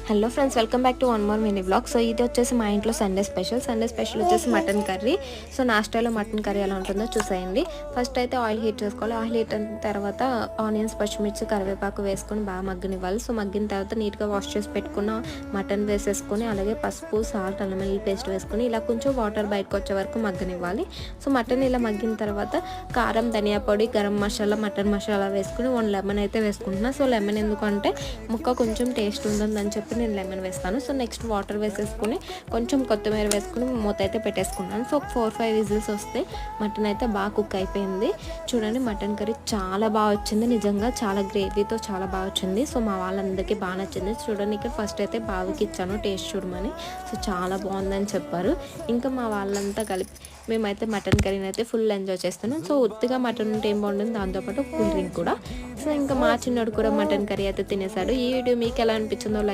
Hello friends, welcome back to one more mini blog. So ఇది వచ్చేసి మా ఇంట్లో సండే స్పెషల్ వచ్చేసి మటన్ కర్రీ. సో నా స్టైల్లో మటన్ కర్రీ ఎలా ఉంటుందో చూసేయండి. ఫస్ట్ అయితే ఆయిల్ హీట్ చేసుకోవాలి. ఆయిల్ హీట్ అయిన తర్వాత ఆనియన్స్, పచ్చిమిర్చి, కరివేపాకు వేసుకొని బాగా మగ్గనివ్వాలి. సో మగ్గిన తర్వాత నీట్గా వాష్ చేసి పెట్టుకున్న మటన్ వేసేసుకొని, అలాగే పసుపు, సాల్ట్, అల్లం వెల్లుల్లి పేస్ట్ వేసుకొని ఇలా కొంచెం వాటర్ బయటకు వచ్చే వరకు మగ్గనివ్వాలి. సో మటన్ ఇలా మగ్గిన తర్వాత కారం, ధనియా పొడి, గరం మసాలా, మటన్ మసాలా వేసుకుని 1 లెమన్ అయితే వేసుకుంటున్నా. సో లెమన్ ఎందుకంటే ముక్క కొంచెం టేస్ట్ ఉంటుందని చెప్పి నేను లెమన్ వేస్తాను. సో నెక్స్ట్ వాటర్ వేసేసుకుని కొంచెం కొత్తిమీర వేసుకుని మూత అయితే పెట్టేసుకున్నాను. సో 4-5 విజిల్స్ వస్తే మటన్ అయితే బాగా కుక్ అయిపోయింది. చూడండి, మటన్ కర్రీ చాలా బాగా వచ్చింది. నిజంగా చాలా గ్రేవీతో చాలా బాగా వచ్చింది. సో మా వాళ్ళందరికీ బాగా నచ్చింది. చూడండి, ఇక్కడ ఫస్ట్ అయితే బావికి ఇచ్చాను టేస్ట్ చూడమని. సో చాలా బాగుందని చెప్పారు. ఇంకా మా వాళ్ళంతా కలిపి మేమైతే మటన్ కర్రీని అయితే ఫుల్ ఎంజాయ్ చేస్తున్నాం. సో ఉత్తిగా మటన్ ఉంటే ఏం బాగుంటుంది, దాంతోపాటు కూల్ డ్రింక్ కూడా. సో ఇంకా మా చిన్నోడు కూడా మటన్ కర్రీ అయితే తినేసాడు. ఈ వీడియో మీకు ఎలా అనిపించిందో